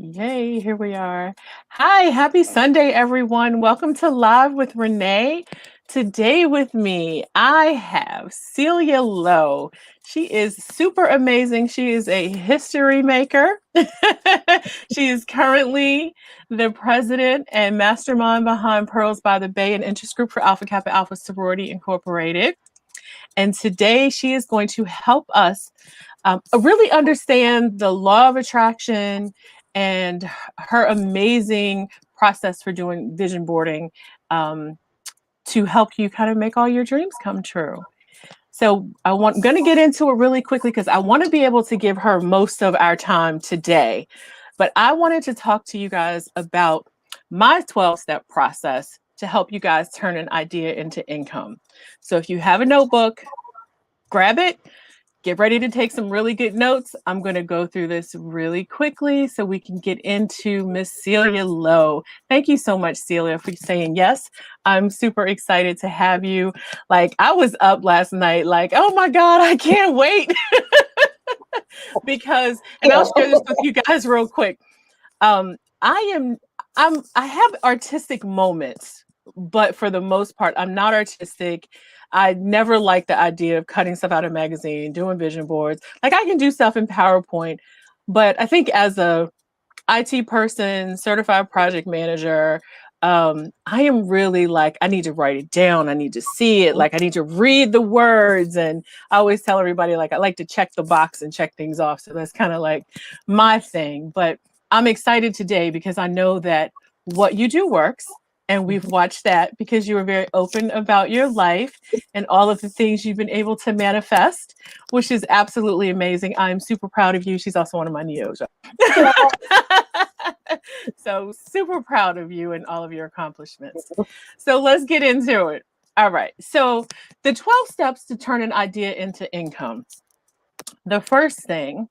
Yay, here we are. Hi, happy Sunday, everyone. Welcome to Live with Renay. Today with me, I have Cylia Lowe. She is super amazing. She is a history maker. She is currently the president and mastermind behind Pearls by the Bay, an interest group for Alpha Kappa Alpha Sorority Incorporated. And today she is going to help us really understand the law of attraction and her amazing process for doing vision boarding to help you kind of make all your dreams come true. So I'm going to get into it really quickly because I want to be able to give her most of our time today. But I wanted to talk to you guys about my 12-step process to help you guys turn an idea into income. So if you have a notebook, grab it, get ready to take some really good notes. I'm going to go through this really quickly so we can get into Miss Cylia Lowe. Thank you so much, Cylia, for saying yes. I'm super excited to have you. Like, I was up last night, like, oh my God, I can't wait. Because, and I'll share this with you guys real quick. I have artistic moments, but for the most part, I'm not artistic. I never liked the idea of cutting stuff out of magazine, doing vision boards. Like, I can do stuff in PowerPoint, but I think as a IT person, certified project manager, I am really like, I need to write it down. I need to see it. Like, I need to read the words. And I always tell everybody, like, I like to check the box and check things off. So that's kind of like my thing. But I'm excited today because I know that what you do works. And we've watched that because you were very open about your life and all of the things you've been able to manifest, which is absolutely amazing. I'm super proud of you. She's also one of my neos. So super proud of you and all of your accomplishments. So let's get into it. All right. So the 12 steps to turn an idea into income. The first thing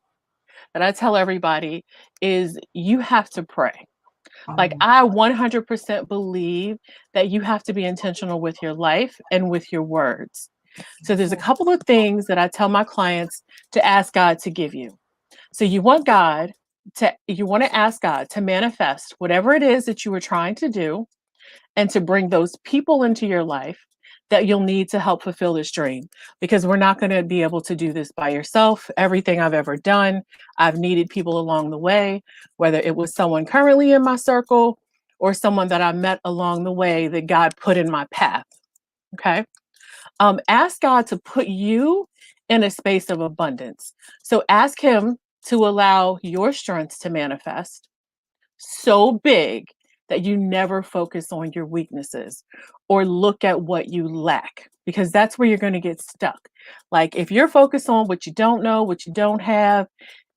that I tell everybody is you have to pray. Like, I 100% believe that you have to be intentional with your life and with your words. So there's a couple of things that I tell my clients to ask God to give you. So you want to ask God to manifest whatever it is that you were trying to do and to bring those people into your life that you'll need to help fulfill this dream, because we're not going to be able to do this by yourself. Everything I've ever done, I've needed people along the way, whether it was someone currently in my circle or someone that I met along the way that God put in my path. Okay. Ask God to put you in a space of abundance. So ask Him to allow your strengths to manifest so big that you never focus on your weaknesses or look at what you lack, because that's where you're going to get stuck. Like, if you're focused on what you don't know, what you don't have,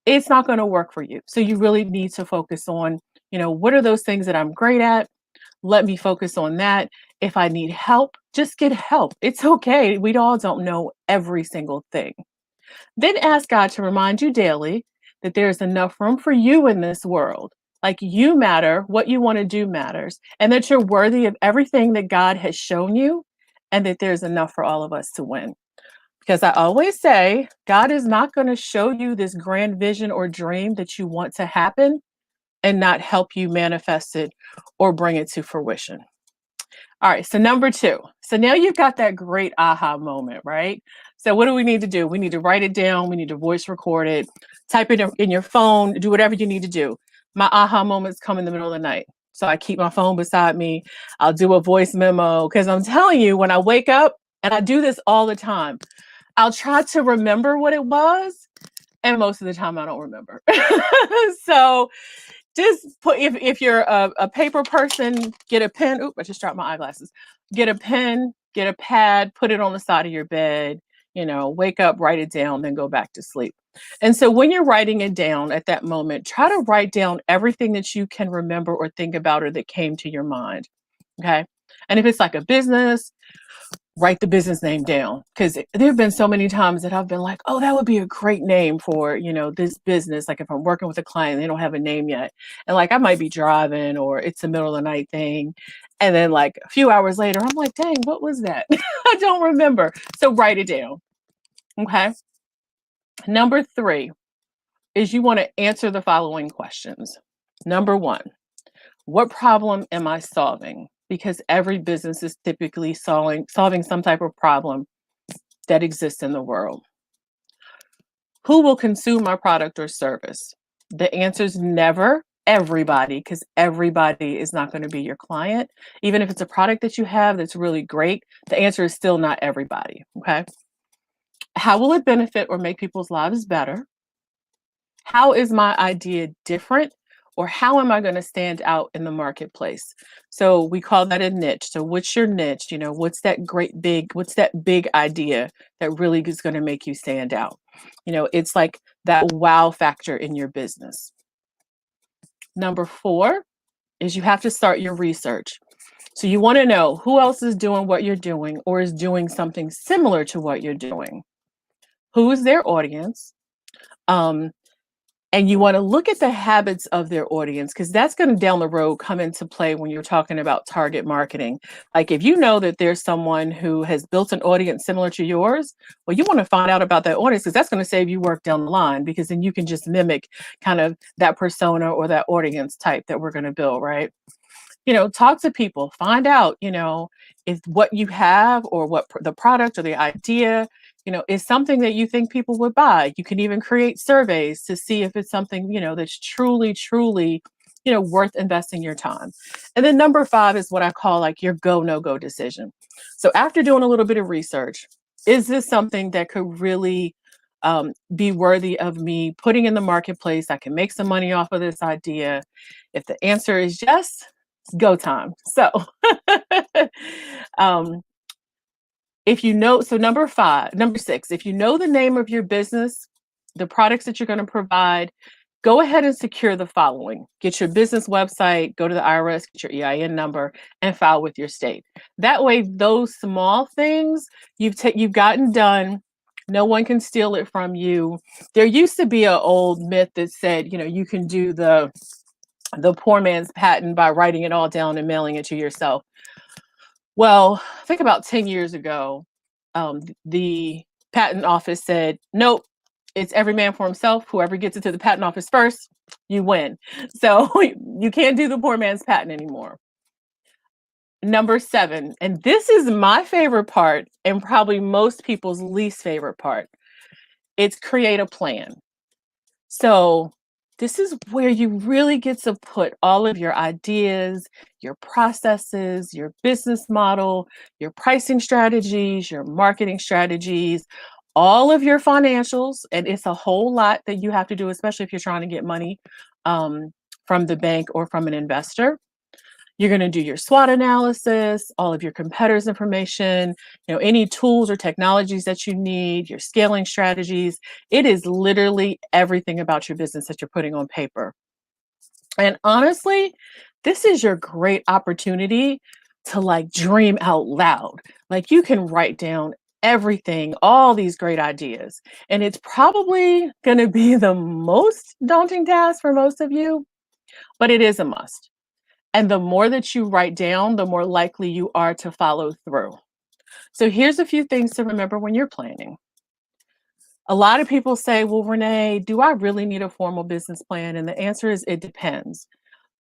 it's not going to work for you. So you really need to focus on, what are those things that I'm great at? Let me focus on that. If I need help, just get help. It's okay. We all don't know every single thing. Then ask God to remind you daily that there's enough room for you in this world. Like, you matter, what you want to do matters, and that you're worthy of everything that God has shown you, and that there's enough for all of us to win. Because I always say, God is not going to show you this grand vision or dream that you want to happen and not help you manifest it or bring it to fruition. All right, so number 2. So now you've got that great aha moment, right? So what do we need to do? We need to write it down. We need to voice record it, type it in your phone, do whatever you need to do. My aha moments come in the middle of the night. So I keep my phone beside me. I'll do a voice memo, because I'm telling you, when I wake up, and I do this all the time, I'll try to remember what it was, and most of the time I don't remember. So just put, if you're a paper person, get a pen. Oop, I just dropped my eyeglasses. Get a pen, get a pad, put it on the side of your bed, wake up, write it down, then go back to sleep. And so when you're writing it down at that moment, try to write down everything that you can remember or think about or that came to your mind. Okay. And if it's like a business, write the business name down, because there have been so many times that I've been like, oh, that would be a great name for, this business. Like, if I'm working with a client, they don't have a name yet. And like, I might be driving or it's the middle of the night thing. And then like a few hours later, I'm like, dang, what was that? I don't remember. So write it down. Okay. Number 3 is you want to answer the following questions. Number one, what problem am I solving? Because every business is typically solving some type of problem that exists in the world. Who will consume my product or service? The answer is never everybody, because everybody is not going to be your client. Even if it's a product that you have that's really great, the answer is still not everybody. Okay. How will it benefit or make people's lives better? How is my idea different? Or how am I going to stand out in the marketplace? So we call that a niche. So what's your niche? What's that big idea that really is going to make you stand out? It's like that wow factor in your business. Number 4 is you have to start your research. So you want to know who else is doing what you're doing or is doing something similar to what you're doing. Who is their audience? And you want to look at the habits of their audience, because that's going to down the road come into play when you're talking about target marketing. Like if you know that there's someone who has built an audience similar to yours, well, you want to find out about that audience, because that's going to save you work down the line, because then you can just mimic kind of that persona or that audience type that we're going to build, right? Talk to people, find out, if what you have or what the product or the idea, is something that you think people would buy. You can even create surveys to see if it's something, that's truly, truly, worth investing your time. And then number 5 is what I call like your go, no go decision. So after doing a little bit of research, is this something that could really be worthy of me putting in the marketplace? I can make some money off of this idea. If the answer is yes, it's go time. So if you know, so number 6, if you know the name of your business, the products that you're going to provide, go ahead and secure the following. Get your business website, go to the IRS, get your EIN number, and file with your state. That way, those small things you've gotten done, no one can steal it from you. There used to be an old myth that said, you can do the poor man's patent by writing it all down and mailing it to yourself. Well, I think about 10 years ago, the patent office said, nope, it's every man for himself. Whoever gets it to the patent office first, you win. So you can't do the poor man's patent anymore. Number 7, and this is my favorite part and probably most people's least favorite part, it's create a plan. So this is where you really get to put all of your ideas, your processes, your business model, your pricing strategies, your marketing strategies, all of your financials. And it's a whole lot that you have to do, especially if you're trying to get money from the bank or from an investor. You're going to do your SWOT analysis, all of your competitors' information, any tools or technologies that you need, your scaling strategies. It is literally everything about your business that you're putting on paper. And honestly, this is your great opportunity to like dream out loud. Like you can write down everything, all these great ideas. And it's probably going to be the most daunting task for most of you, but it is a must. And the more that you write down, the more likely you are to follow through. So here's a few things to remember when you're planning. A lot of people say, well, Renee, do I really need a formal business plan? And the answer is it depends.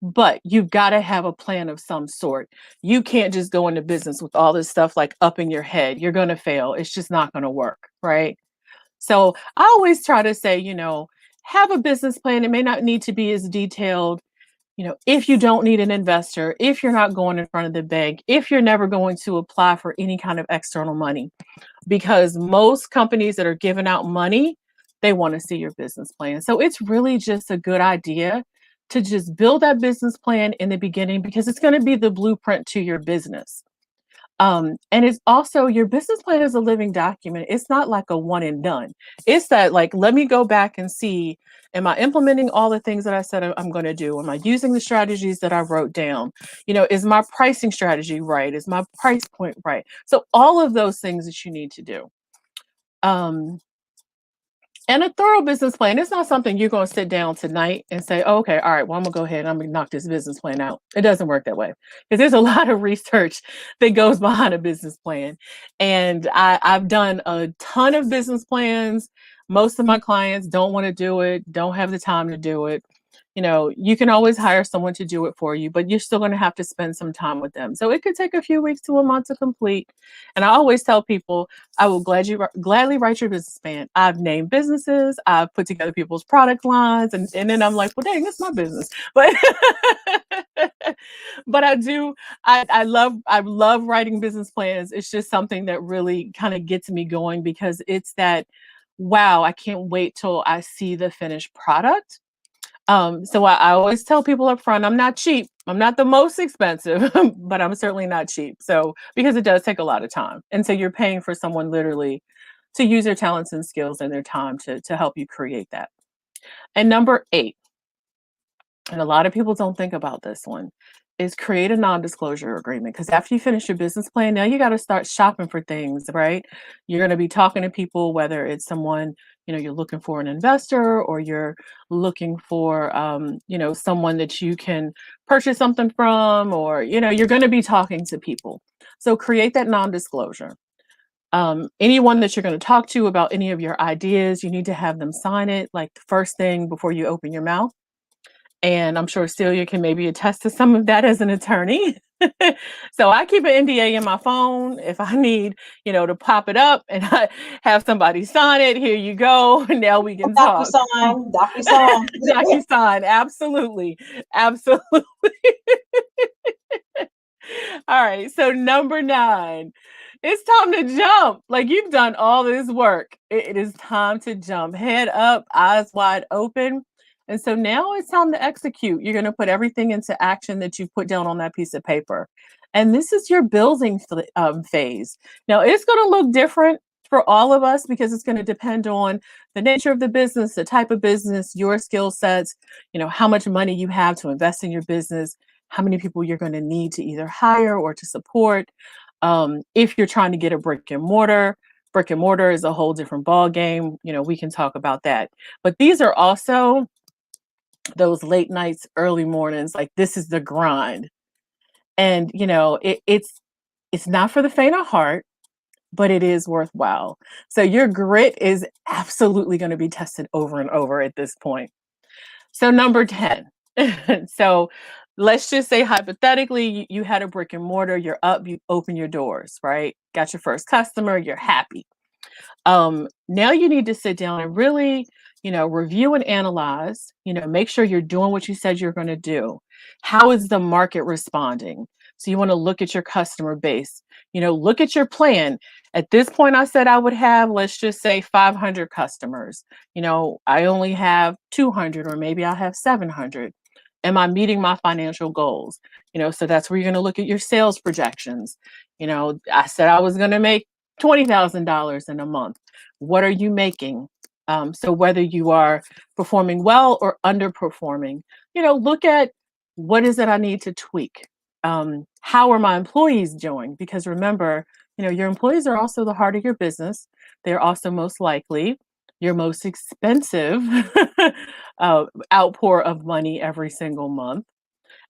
But you've got to have a plan of some sort. You can't just go into business with all this stuff like up in your head. You're going to fail. It's just not going to work, right? So I always try to say, have a business plan. It may not need to be as detailed. If you don't need an investor, if you're not going in front of the bank, if you're never going to apply for any kind of external money, because most companies that are giving out money, they want to see your business plan. So it's really just a good idea to just build that business plan in the beginning, because it's going to be the blueprint to your business. And it's also, your business plan is a living document. It's not like a one and done. It's that like, let me go back and see, am I implementing all the things that I said I'm going to do? Am I using the strategies that I wrote down? Is my pricing strategy right? Is my price point right? So all of those things that you need to do. And a thorough business plan, it's not something you're going to sit down tonight and say, oh, okay, all right, well, I'm going to go ahead and I'm going to knock this business plan out. It doesn't work that way, because there's a lot of research that goes behind a business plan. And I've done a ton of business plans. Most of my clients don't want to do it, don't have the time to do it. you can always hire someone to do it for you, but you're still going to have to spend some time with them. So it could take a few weeks to a month to complete. And I always tell people, I will gladly write your business plan. I've named businesses, I've put together people's product lines, and then I'm like, well, dang, that's my business. But but I love writing business plans. It's just something that really kind of gets me going because it's that, wow, I can't wait till I see the finished product. So I always tell people up front, I'm not cheap. I'm not the most expensive, but I'm certainly not cheap. So because it does take a lot of time. And so you're paying for someone literally to use their talents and skills and their time to help you create that. And number 8, and a lot of people don't think about this one, is create a non-disclosure agreement. Because after you finish your business plan, now you got to start shopping for things, right? You're going to be talking to people, whether it's someone, you're looking for an investor, or you're looking for, someone that you can purchase something from, or, you're going to be talking to people. So create that non-disclosure. Anyone that you're going to talk to about any of your ideas, you need to have them sign it like the first thing before you open your mouth. And I'm sure Celia can maybe attest to some of that as an attorney. So I keep an NDA in my phone. If I need, to pop it up and I have somebody sign it, here you go. Now we can talk. DocuSign. DocuSign, absolutely. Absolutely. All right. So number 9, it's time to jump. Like, you've done all this work. It is time to jump. Head up, eyes wide open. And so now it's time to execute. You're going to put everything into action that you put down on that piece of paper. And this is your building phase. Now, it's going to look different for all of us because it's going to depend on the nature of the business, the type of business, your skill sets, how much money you have to invest in your business, how many people you're going to need to either hire or to support. If you're trying to get a brick and mortar is a whole different ball game. We can talk about that. But these are also those late nights, early mornings. Like, this is the grind, and it's not for the faint of heart, but it is worthwhile. So your grit is absolutely going to be tested over and over at this point. So number 10. So let's just say hypothetically, you had a brick and mortar, you're up, you open your doors, right? Got your first customer, you're happy. Now you need to sit down and really, review and analyze, make sure you're doing what you said you're going to do. How is the market responding? So you want to look at your customer base, look at your plan. At this point, I said I would have, let's just say 500 customers. I only have 200, or maybe I have 700. Am I meeting my financial goals? So that's where you're going to look at your sales projections. I said I was going to make $20,000 in a month. What are you making? So whether you are performing well or underperforming, look at what is it I need to tweak. How are my employees doing? Because remember, your employees are also the heart of your business. They're also most likely your most expensive outpour of money every single month.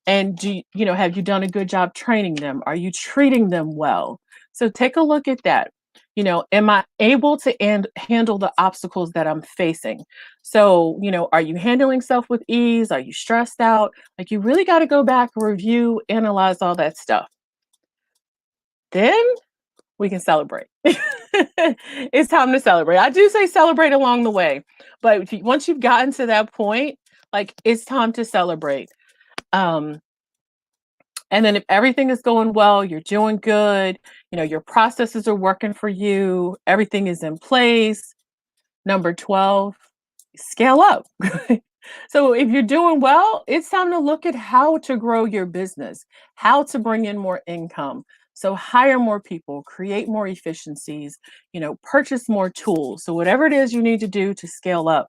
And have you done a good job training them? Are you treating them well? So take a look at that. Am I able to handle the obstacles that I'm facing? So, are you handling stuff with ease? Are you stressed out? Like, you really got to go back, review, analyze all that stuff. Then we can celebrate. It's time to celebrate. I do say celebrate along the way, but once you've gotten to that point, like, it's time to celebrate. And then if everything is going well, you're doing good, your processes are working for you, everything is in place. Number 12, scale up. So if you're doing well, it's time to look at how to grow your business, how to bring in more income. So hire more people, create more efficiencies, purchase more tools. So whatever it is you need to do to scale up.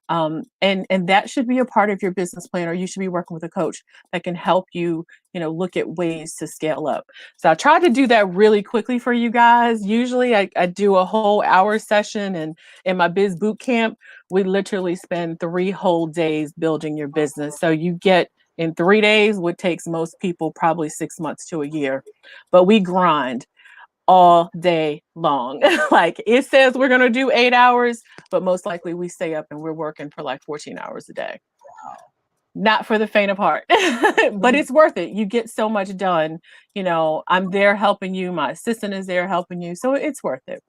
And that should be a part of your business plan, or you should be working with a coach that can help you, look at ways to scale up. So I tried to do that really quickly for you guys. Usually I do a whole hour session, and in my biz boot camp, we literally spend 3 whole days building your business. So you get in 3 days what takes most people probably 6 months to a year, but we grind all day long. Like, it says we're going to do 8 hours, but most likely we stay up and we're working for like 14 hours a day. not for the faint of heart, but it's worth it. You get so much done. You know, I'm there helping you. My assistant is there helping you. So it's worth it.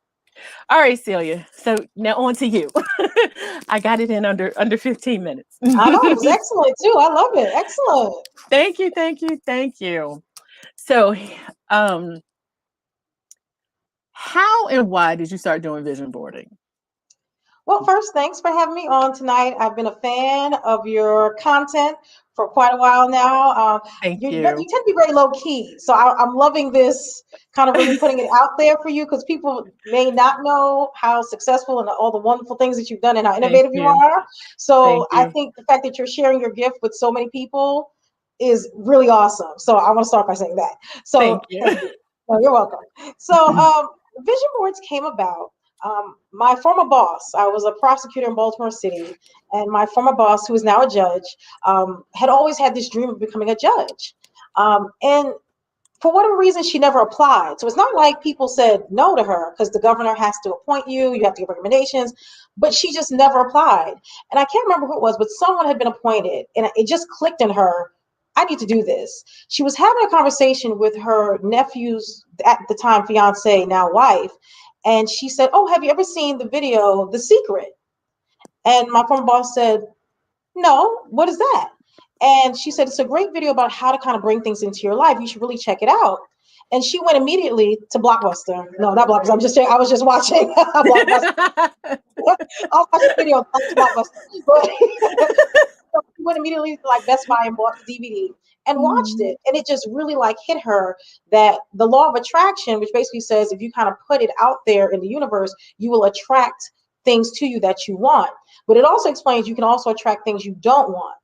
All right, Celia. So now on to you. I got it in under 15 minutes. I know, it was excellent too. I love it. Excellent. Thank you, thank you, thank you. So, how and why did you start doing vision boarding? Well, first, thanks for having me on tonight. I've been a fan of your content for quite a while now. Thank You tend you. to be very low key, so I'm loving this kind of really putting it out there for you because people may not know how successful and all the wonderful things that you've done and how Thank innovative you you. are. Thank So I you. think the fact that you're sharing your gift with so many people is really awesome. So I want to start by saying that. So Thank you. thank you. No, you're welcome. So vision boards came about. My former boss, I was a prosecutor in Baltimore City, and my former boss, who is now a judge, had always had this dream of becoming a judge. And for whatever reason, she never applied. So it's not like people said no to her because the governor has to appoint you, you have to give recommendations, but she just never applied. And I can't remember who it was, but someone had been appointed, and it just clicked in her. I need to do this. She was having a conversation with her nephew's, at the time, fiance, now wife. And she said, "Oh, have you ever seen the video, The Secret?" And my former boss said, "No, what is that?" And she said, "It's a great video about how to kind of bring things into your life. You should really check it out." And she went immediately to Blockbuster. No, not Blockbuster. I was just watching Blockbuster. I was watching the video on Blockbuster. But so she went immediately to like Best Buy and bought the DVD and watched Mhm. it. And it just really like hit her that the law of attraction, which basically says if you kind of put it out there in the universe, you will attract things to you that you want. But it also explains you can also attract things you don't want.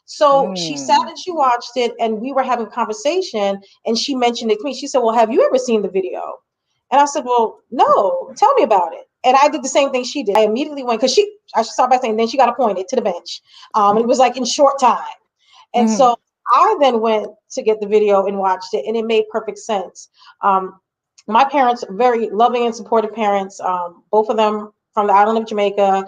So she sat Mm. and she watched it, and we were having a conversation, and she mentioned it to me. She said, "Well, have you ever seen the video?" And I said, "Well, no, tell me about it." And I did the same thing she did. I immediately went, because I should start by saying, then she got appointed to the bench. It was like in short time. And Mhm. so I then went to get the video and watched it, and it made perfect sense. Um, my parents, very loving and supportive parents, both of them from the island of Jamaica,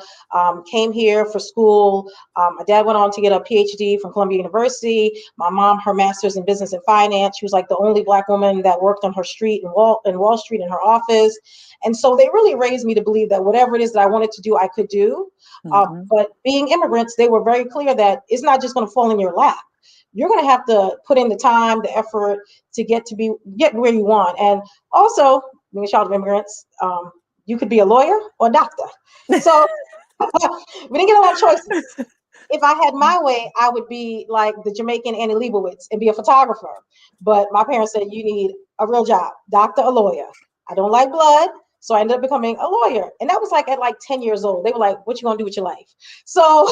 came here for school. My dad went on to get a PhD from Columbia University. My mom, her master's in business and finance. She was like the only Black woman that worked on her street in Wall Street in her office. And so they really raised me to believe that whatever it is that I wanted to do, I could do. Mhm. But being immigrants, they were very clear that it's not just going to fall in your lap. You're going to have to put in the time, the effort to get where you want. And also, being a child of immigrants, you could be a lawyer or a doctor. So we didn't get a lot of choices. If I had my way, I would be like the Jamaican Annie Leibovitz and be a photographer. But my parents said, you need a real job, doctor or lawyer. I don't like blood. So I ended up becoming a lawyer. And that was like at like 10 years old. They were like, what you gonna do with your life? So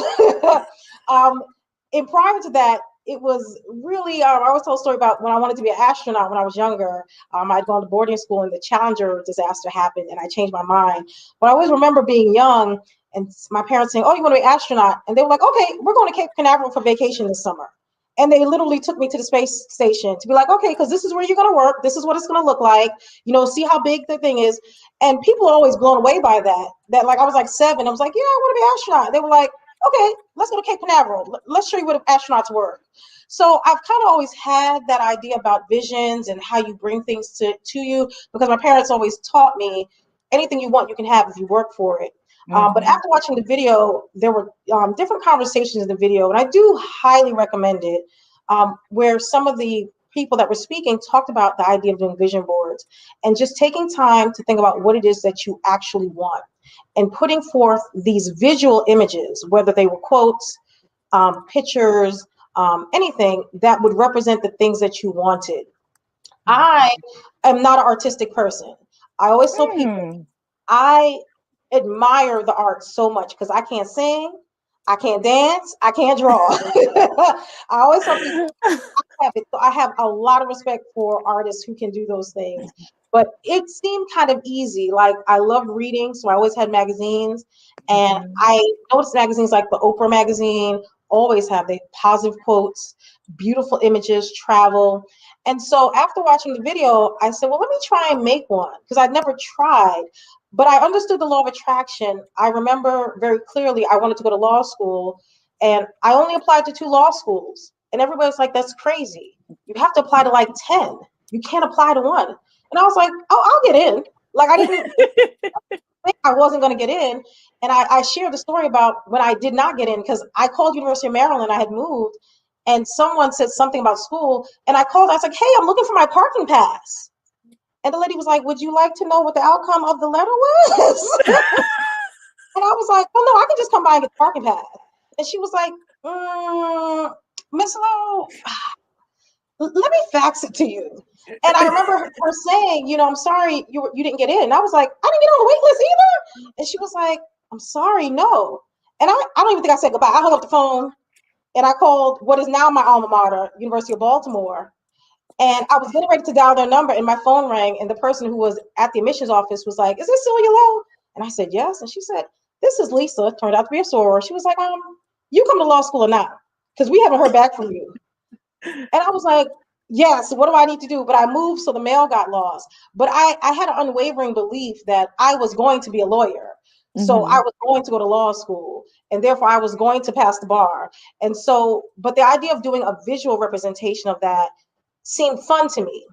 um, and prior to that, it was really, I always tell a story about when I wanted to be an astronaut when I was younger. I'd gone to boarding school and the Challenger disaster happened and I changed my mind. But I always remember being young and my parents saying, "Oh, you want to be an astronaut?" And they were like, "Okay, we're going to Cape Canaveral for vacation this summer." And they literally took me to the space station to be like, "Okay, because this is where you're going to work. This is what it's going to look like. You know, see how big the thing is." And people are always blown away by that. That like I was like 7. I was like, "Yeah, I want to be an astronaut." They were like, "Okay, let's go to Cape Canaveral. Let's show you what astronauts work." So I've kind of always had that idea about visions and how you bring things to you because my parents always taught me anything you want, you can have if you work for it. But Mhm. after watching the video, there were different conversations in the video, and I do highly recommend it, where some of the people that were speaking talked about the idea of doing vision boards and just taking time to think about what it is that you actually want and putting forth these visual images, whether they were quotes, pictures, anything that would represent the things that you wanted. I am not an artistic person. I always tell people Mm. I admire the art so much because I can't sing, I can't dance, I can't draw. I always tell people I have it. So I have a lot of respect for artists who can do those things. But it seemed kind of easy. Like I loved reading, so I always had magazines. And Mhm. I noticed magazines like the Oprah magazine always have the positive quotes, beautiful images, travel. And so after watching the video, I said, well, let me try and make one because I'd never tried. But I understood the law of attraction. I remember very clearly I wanted to go to law school. And I only applied to 2 law schools. And everybody's like, that's crazy. You have to apply to like 10. You can't apply to one. And I was like, oh, I'll get in. Like, I didn't think I wasn't going to get in. And I shared the story about when I did not get in, because I called University of Maryland. I had moved, and someone said something about school. And I called. I was like, hey, I'm looking for my parking pass. And the lady was like, would you like to know what the outcome of the letter was? And I was like, oh, no, I can just come by and get the parking pass. And she was like, Miss Lowe, let me fax it to you. And I remember her saying, I'm sorry you didn't get in. And I was like, I didn't get on the wait list either. And she was like, I'm sorry, no. And I don't even think I said goodbye. I hung up the phone and I called what is now my alma mater, University of Baltimore. And I was getting ready to dial their number, and my phone rang, and the person who was at the admissions office was like, is this Cylia Lowe? And I said, yes. And she said, this is Lisa. Turned out to be a soror. She was like, you come to law school or not? Because we haven't heard back from you. And I was like, yes, what do I need to do? But I moved, so the mail got lost. But I had an unwavering belief that I was going to be a lawyer. So I was going to go to law school, and therefore I was going to pass the bar. And so, but the idea of doing a visual representation of that seemed fun to me.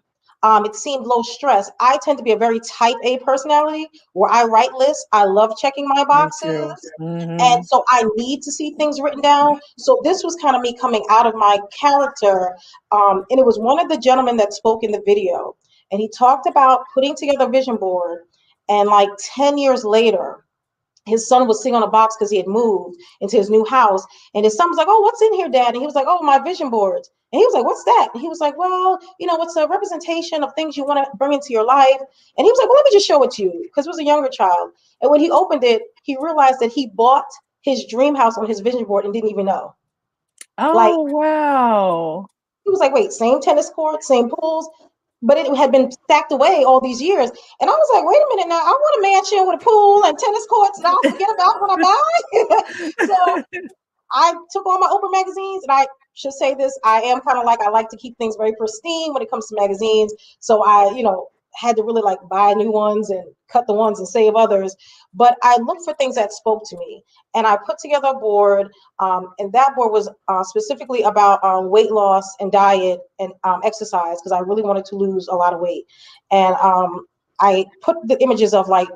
It seemed low stress. I tend to be a very type A personality where I write lists. I love checking my boxes. And so I need to see things written down. So this was kind of me coming out of my character. And it was one of the gentlemen that spoke in the video. And he talked about putting together a vision board. And like 10 years later, his son was sitting on a box because he had moved into his new house. And his son was like, oh, what's in here, Dad? And he was like, oh, my vision boards. And he was like, what's that? And he was like, well, it's a representation of things you want to bring into your life. And he was like, well, let me just show it to you, because it was a younger child. And when he opened it, he realized that he bought his dream house on his vision board and didn't even know. Like, Oh, wow. he was like, wait, same tennis court, same pools, but it had been stacked away all these years. And I was like, wait a minute now, I want a mansion with a pool and tennis courts, and I'll forget about when I buy. So I took all my Oprah magazines, and I should say this, I am kind of like, I like to keep things very pristine when it comes to magazines. So I, had to really like buy new ones and cut the ones and save others. But I looked for things that spoke to me, and I put together a board. And that board was specifically about weight loss and diet and exercise, because I really wanted to lose a lot of weight. And I put the images of like,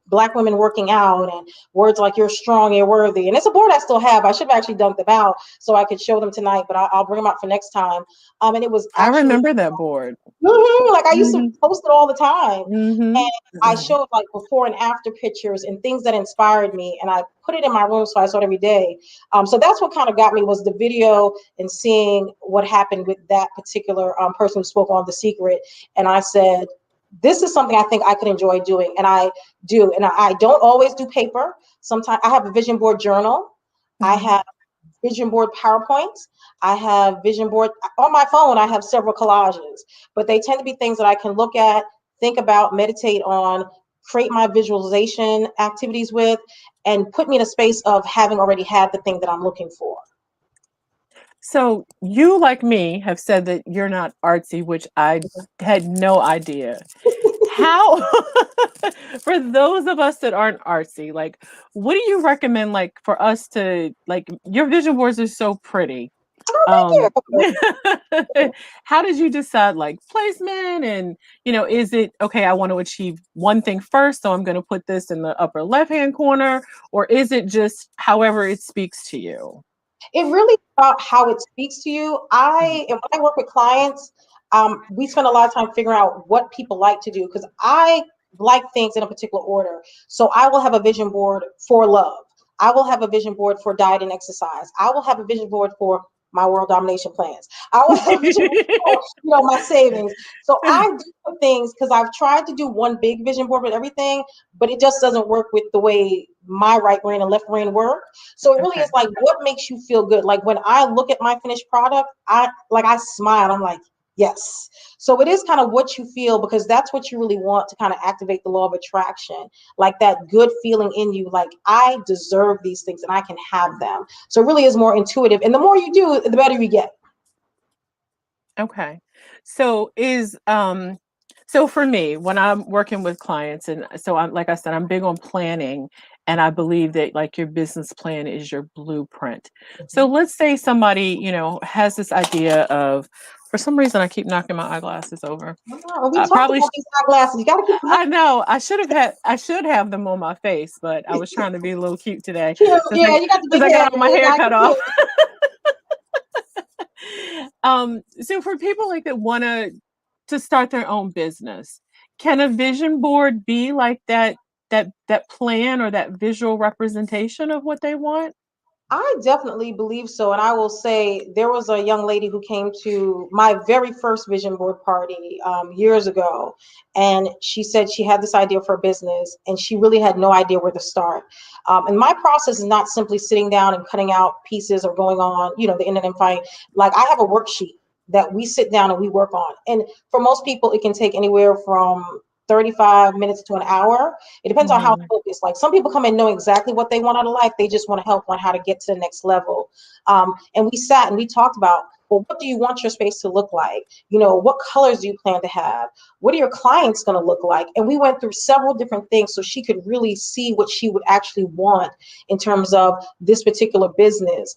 Black women working out and words like you're strong, you're worthy. And it's a board I still have. I should have actually dumped them out so I could show them tonight, but I'll bring them out for next time. And it was actually, I remember that board. like I used to post it all the time. And I Mm-hmm. showed like before and after pictures and things that inspired me. And I put it in my room so I saw it every day. So that's what kind of got me, was the video and seeing what happened with that particular person who spoke on The Secret. And I said, this is something I think I could enjoy doing. And I do. And I don't always do paper. Sometimes I have a vision board journal. I have vision board PowerPoints. I have vision board on my phone. I have several collages, but they tend to be things that I can look at, think about, meditate on, create my visualization activities with, and put me in a space of having already had the thing that I'm looking for. So you, like me, have said that you're not artsy, which I had no idea. How, for those of us that aren't artsy, like, what do you recommend, like, for us to, like, your vision boards are so pretty. Oh, How did you decide, like, placement, and, is it, okay, I want to achieve one thing first, so I'm going to put this in the upper left-hand corner, or is it just however it speaks to you? it really about how it speaks to you. And when I work with clients, we spend a lot of time figuring out what people like to do, because I like things in a particular order. So I will have a vision board for love. I will have a vision board for diet and exercise. I will have a vision board for my world domination plans. I will have a vision board for, my savings. So I do things because I've tried to do one big vision board with everything, but it just doesn't work with the way my right brain and left brain work. So it really is like, what makes you feel good? Like when I look at my finished product, I smile. I'm like, yes. So it is kind of what you feel, because that's what you really want to kind of activate the law of attraction, like that good feeling in you, like I deserve these things and I can have them. So it really is more intuitive. And the more you do, the better you get. Okay. So so for me, when I'm working with clients, and so I'm, like I said, I'm big on planning, And I believe that like your business plan is your blueprint. So let's say somebody, has this idea of, for some reason, I keep knocking my eyeglasses over. Wow, we I talked probably, about these eyeglasses. You got to keep them I know I should have them on my face, but I was trying to be a little cute today cute. since Yeah, you got the big I head. got all my You hair got cut cute. off. So for people like that want to start their own business, can a vision board be like that plan or that visual representation of what they want? I definitely believe so. And I will say there was a young lady who came to my very first vision board party years ago. And she said she had this idea for a business and she really had no idea where to start. And my process is not simply sitting down and cutting out pieces or going on, the internet and finding, like I have a worksheet that we sit down and we work on. And for most people, it can take anywhere from 35 minutes to an hour. It depends on how Mhm. focused. Like some people come and know exactly what they want out of life. They just want to help on how to get to the next level. And we sat and we talked about, well, what do you want your space to look like? What colors do you plan to have? What are your clients going to look like? And we went through several different things so she could really see what she would actually want in terms of this particular business.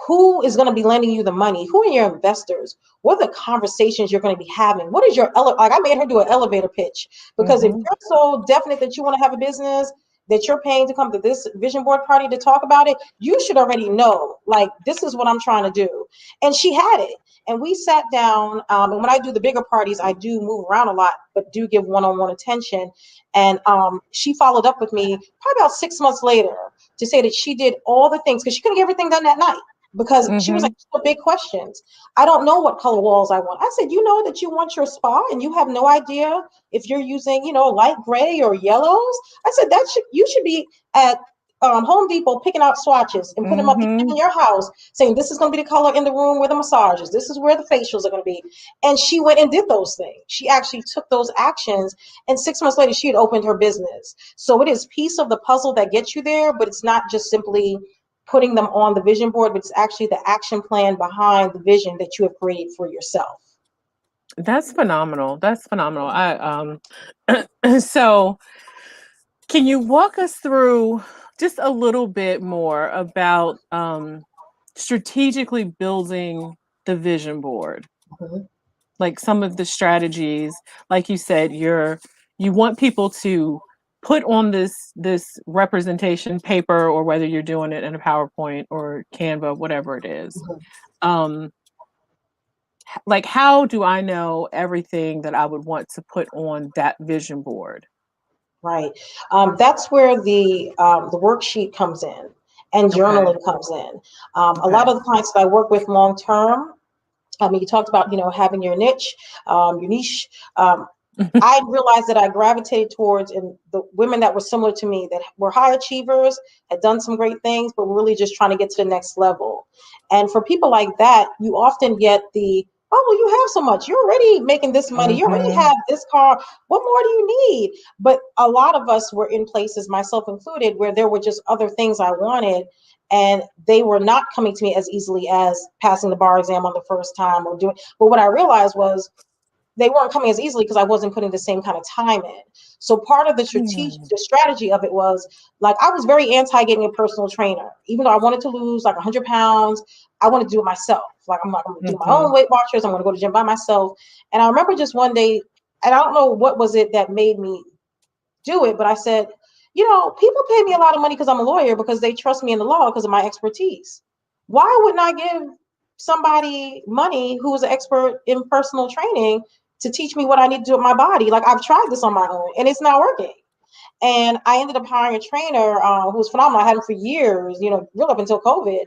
Who is going to be lending you the money? Who are your investors? What are the conversations you're going to be having? What is your like? I made her do an elevator pitch because if Mhm. you're so definite that you want to have a business that you're paying to come to this vision board party to talk about it, you should already know, like, this is what I'm trying to do. And she had it. And we sat down. And when I do the bigger parties, I do move around a lot, but do give one-on-one attention. And she followed up with me probably about 6 months later to say that she did all the things because she couldn't get everything done that night because she was like, Mhm. big questions. I don't know what color walls I want. I said, you know that you want your spa and you have no idea if you're using, light gray or yellows. I said you should be at Home Depot picking out swatches and putting them up in Mhm. your house, saying this is going to be the color in the room where the massage is. This is where the facials are going to be. And she went and did those things. She actually took those actions, and 6 months later, she had opened her business. So it is piece of the puzzle that gets you there, but it's not just simply putting them on the vision board, but it's actually the action plan behind the vision that you have created for yourself. That's phenomenal. That's phenomenal. So can you walk us through just a little bit more about strategically building the vision board? Mhm. Like some of the strategies, like you said, you want people to put on this representation paper, or whether you're doing it in a PowerPoint or Canva, whatever it is. Mhm. Um, like how do I know everything that I would want to put on that vision board? Right. That's where the worksheet comes in and Okay. journaling comes in. A lot Okay. of the clients that I work with long term, I mean, you talked about, having your niche, your niche. I realized that I gravitated towards and the women that were similar to me that were high achievers, had done some great things, but were really just trying to get to the next level. And for people like that, you often get oh, well, you have so much. You're already making this money. You already Mhm. have this car. What more do you need? But a lot of us were in places, myself included, where there were just other things I wanted. And they were not coming to me as easily as passing the bar exam on the first time or doing. But what I realized was they weren't coming as easily because I wasn't putting the same kind of time in. So part of Hmm. the strategy of it was like I was very anti getting a personal trainer, even though I wanted to lose like 100 pounds. I want to do it myself. Like I'm going to do my own Mhm. Weight Watchers. I'm going to go to the gym by myself. And I remember just one day, and I don't know what was it that made me do it, but I said, people pay me a lot of money because I'm a lawyer because they trust me in the law because of my expertise. Why wouldn't I give somebody money who is an expert in personal training to teach me what I need to do with my body? Like I've tried this on my own and it's not working. And I ended up hiring a trainer who was phenomenal. I had him for years, real up until COVID,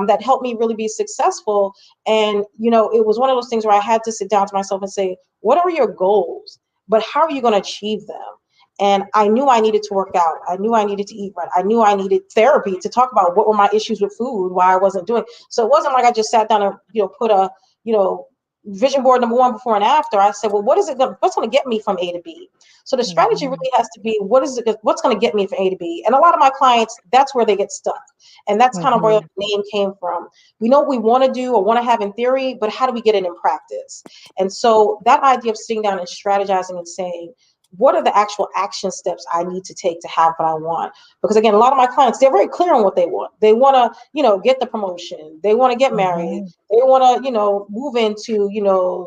that helped me really be successful. And, it was one of those things where I had to sit down to myself and say, what are your goals? But how are you going to achieve them? And I knew I needed to work out. I knew I needed to eat right. I knew I needed therapy to talk about what were my issues with food, why I wasn't doing. So it wasn't like I just sat down and, put a, vision board number one before and after. I said, well, what's going to get me from A to B? So the strategy Mhm. really has to be what's going to get me from A to B. And a lot of my clients, that's where they get stuck. And that's kind of where Mhm. the name came from. We know what we want to do or want to have in theory, but how do we get it in practice? And so that idea of sitting down and strategizing and saying, what are the actual action steps I need to take to have what I want? Because again, a lot of my clients, they're very clear on what they want. They want to, get the promotion. They want to get married. They want to, move into,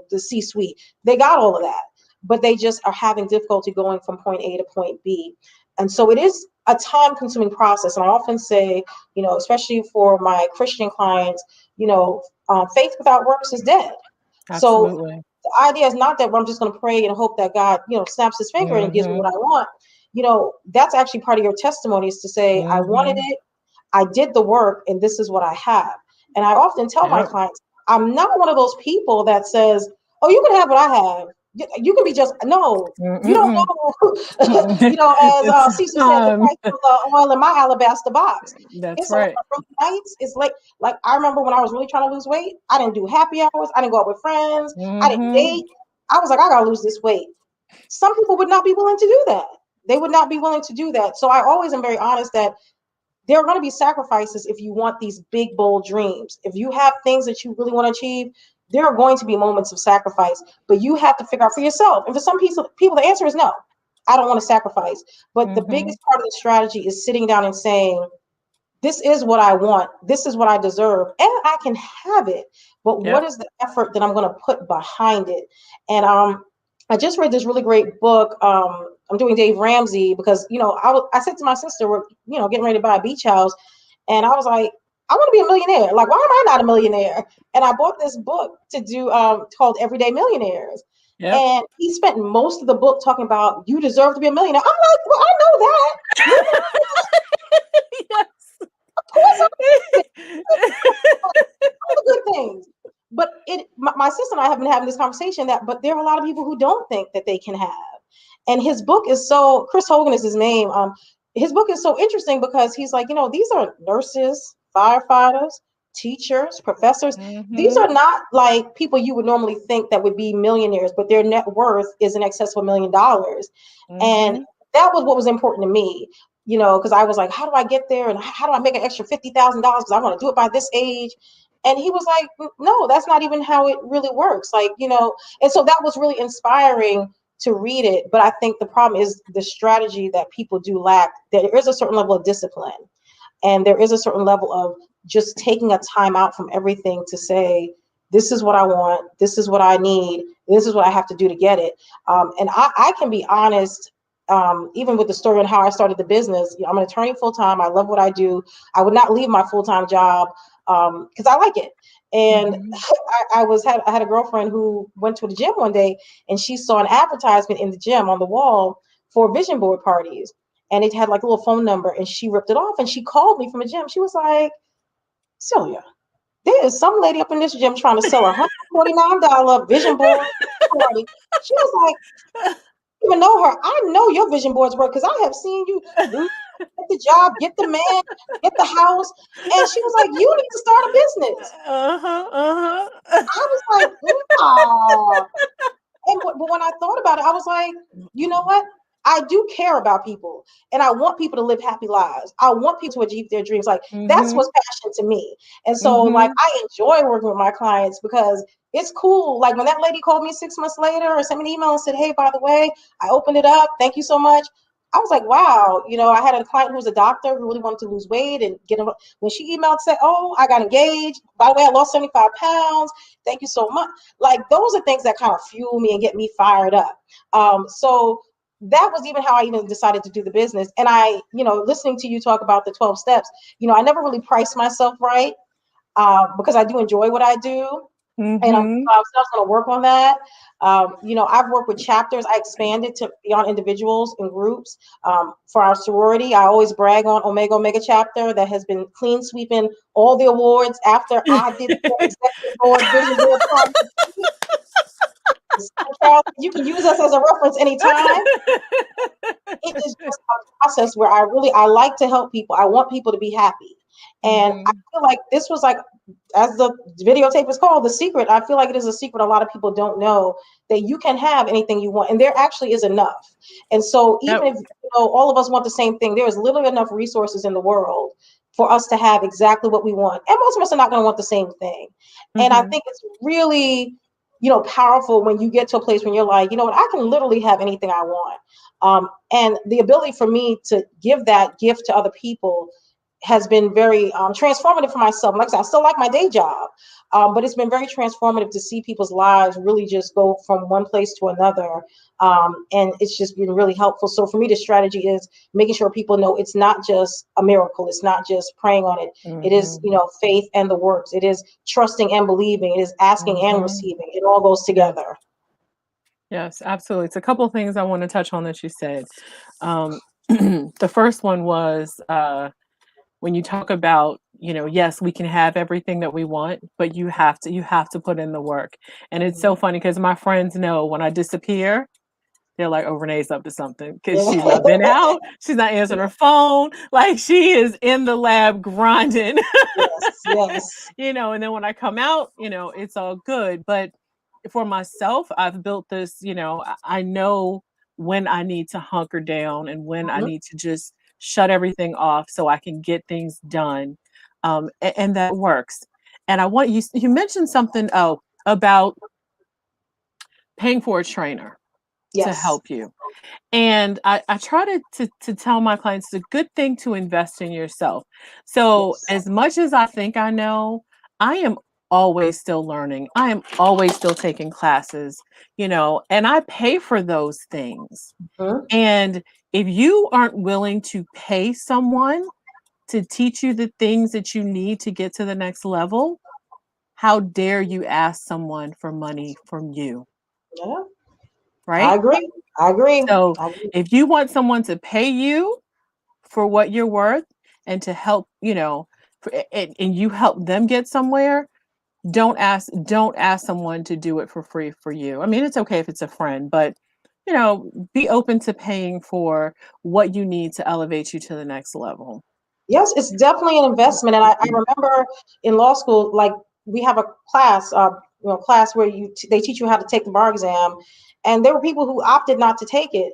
the C-suite. They got all of that, but they just are having difficulty going from point A to point B. And so it is a time-consuming process. And I often say, especially for my Christian clients, faith without works is dead. Absolutely. So the idea is not that I'm just going to pray and hope that God, snaps his finger and gives me what I want. That's actually part of your testimony, is to say, I wanted it, I did the work, and this is what I have. And I often tell my clients, I'm not one of those people that says, oh, you can have what I have. You can be just, no, you don't know, as Cecil said, the price of the oil in my alabaster box. That's It's right. a lot of nights. It's like I remember when I was really trying to lose weight, I didn't do happy hours. I didn't go out with friends. I didn't date. I was like, I gotta lose this weight. Some people would not be willing to do that. They would not be willing to do that. So I always am very honest that there are going to be sacrifices if you want these big, bold dreams. If you have things that you really want to achieve, there are going to be moments of sacrifice, but you have to figure out for yourself. And for some people, the answer is no. I don't want to sacrifice. But the biggest part of the strategy is sitting down and saying, this is what I want. This is what I deserve. And I can have it. But what is the effort that I'm going to put behind it? And I just read this really great book. I'm doing Dave Ramsey because, I said to my sister, we're, getting ready to buy a beach house. And I was like, I want to be a millionaire. Like, why am I not a millionaire? And I bought this book to do called Everyday Millionaires. Yep. And he spent most of the book talking about, you deserve to be a millionaire. I'm like, well, I know that. Yes. Of course all the good things. But my sister and I have been having this conversation but there are a lot of people who don't think that they can have. And his book is Chris Hogan is his name. His book is so interesting because he's like, these are nurses, firefighters, teachers, professors. These are not like people you would normally think that would be millionaires, but their net worth is in excess of $1 million. And that was what was important to me, because I was like, how do I get there? And how do I make an extra $50,000? Because I want to do it by this age. And he was like, no, that's not even how it really works. And so that was really inspiring to read it. But I think the problem is the strategy that people do lack. There is a certain level of discipline, and there is a certain level of just taking a time out from everything to say, this is what I want. This is what I need. This is what I have to do to get it. And I can be honest, even with the story on how I started the business. I'm an attorney full-time. I love what I do. I would not leave my full-time job because I like it. And I had a girlfriend who went to the gym one day, and she saw an advertisement in the gym on the wall for vision board parties. And it had like a little phone number, and she ripped it off, and she called me from the gym. She was like, Cylia, there is some lady up in this gym trying to sell a $149 vision board party. She was like, even know her. I know your vision boards work because I have seen you get the job, get the man, get the house. And she was like, you need to start a business. I was like, wow. But when I thought about it, I was like, you know what? I do care about people, and I want people to live happy lives. I want people to achieve their dreams. Like that's what's passionate to me. And so like I enjoy working with my clients because it's cool. Like when that lady called me 6 months later or sent me an email and said, hey, by the way, I opened it up. Thank you so much. I was like, wow, I had a client who was a doctor who really wanted to lose weight and when she emailed, said, oh, I got engaged. By the way, I lost 75 pounds. Thank you so much. Like those are things that kind of fuel me and get me fired up. So that was even how I even decided to do the business. And I, listening to you talk about the 12 steps, I never really priced myself right because I do enjoy what I do. And I'm still going to work on that. I've worked with chapters. I expanded to beyond individuals and groups. For our sorority, I always brag on Omega chapter that has been clean sweeping all the awards after I did the executive board, vision board project. Charles, you can use us as a reference anytime. It is just a process where I like to help people. I want people to be happy. And I feel like this was like, as the videotape is called, The Secret. I feel like it is a secret a lot of people don't know, that you can have anything you want. And there actually is enough. And so even if all of us want the same thing, there is literally enough resources in the world for us to have exactly what we want. And most of us are not going to want the same thing. And I think it's really powerful when you get to a place when you're like, you know what, I can literally have anything I want. And the ability for me to give that gift to other people has been very transformative for myself. Like I said, I still like my day job, but it's been very transformative to see people's lives really just go from one place to another. And it's just been really helpful. So for me, the strategy is making sure people know it's not just a miracle. It's not just praying on it. It is, faith and the works. It is trusting and believing. It is asking and receiving. It all goes together. Yes, absolutely. It's a couple of things I want to touch on that you said. The first one was when you talk about, yes, we can have everything that we want, but you have to put in the work. And it's so funny because my friends know when I disappear, they're like, oh, Renee's up to something because she's not been out. She's not answering her phone. Like she is in the lab grinding, Yes. and then when I come out, it's all good. But for myself, I've built this, I know when I need to hunker down and when I need to just shut everything off so I can get things done. And that works. And I want you mentioned something about paying for a trainer to Yes. help you. And I try to tell my clients it's a good thing to invest in yourself. So Yes. as much as I think I know, I am always still learning. I am always still taking classes, and I pay for those things. And if you aren't willing to pay someone to teach you the things that you need to get to the next level, how dare you ask someone for money from you? Yeah. I Right? agree. I agree. So if you want someone to pay you for what you're worth and to help, and you help them get somewhere, don't ask someone to do it for free for you. I mean, it's okay if it's a friend, but be open to paying for what you need to elevate you to the next level. Yes, it's definitely an investment. And I remember in law school, like we have a class where they teach you how to take the bar exam, and there were people who opted not to take it.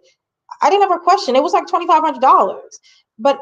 I didn't have a question. It was like $2,500, but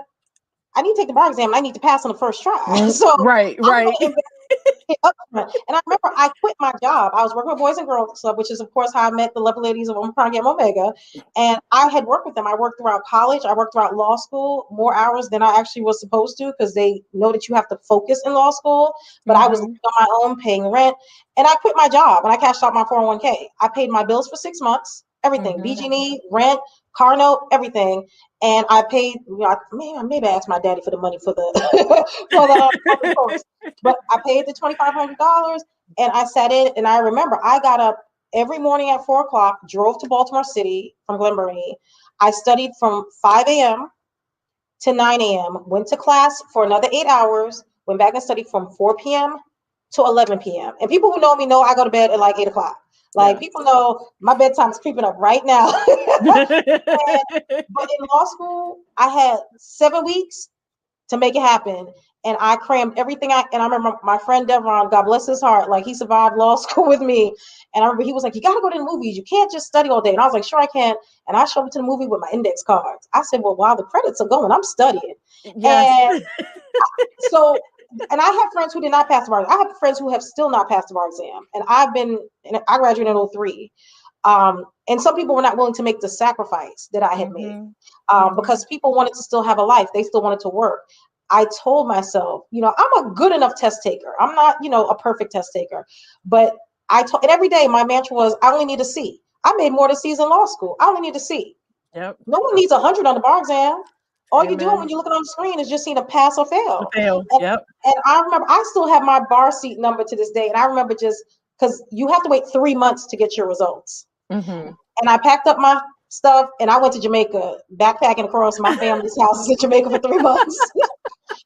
I need to take the bar exam and I need to pass on the first try. So Right, I'm right. going to upfront. And I remember I quit my job. I was working with Boys and Girls Club, which is, of course, how I met the lovely ladies of Omicron Gamma Omega. And I had worked with them. I worked throughout college. I worked throughout law school, more hours than I actually was supposed to because they know that you have to focus in law school. But I was on my own paying rent. And I quit my job and I cashed out my 401k. I paid my bills for 6 months, everything, BG&E, rent, car note, everything. And I paid, maybe I asked my daddy for the money for the for the course. But I paid the $2,500 and I sat in. And I remember I got up every morning at 4 o'clock, drove to Baltimore City from Glen Burnie. I studied from 5 a.m. to 9 a.m., went to class for another 8 hours, went back and studied from 4 p.m. to 11 p.m. And people who know me know I go to bed at like 8 o'clock. Like people know my bedtime is creeping up right now. But in law school, I had 7 weeks to make it happen. And I crammed everything and I remember my friend Devron, God bless his heart, like he survived law school with me. And I remember he was like, you got to go to the movies. You can't just study all day. And I was like, sure I can. And I showed up to the movie with my index cards. I said, well, while the credits are going, I'm studying. Yes. And and I have friends who did not pass the bar. I have friends who have still not passed the bar exam. And I graduated in 03. And some people were not willing to make the sacrifice that I had made because people wanted to still have a life. They still wanted to work. I told myself, I'm a good enough test taker. I'm not, a perfect test taker. But and every day my mantra was, I only need a C. I made more than C's in law school. I only need a C. Yep. No one needs 100 on the bar exam. All Amen. you're doing when you're looking on the screen is just seeing a pass or fail. Yep. And I remember I still have my bar seat number to this day. And I remember just because you have to wait 3 months to get your results. And I packed up my stuff and I went to Jamaica, backpacking across my family's houses in Jamaica for 3 months.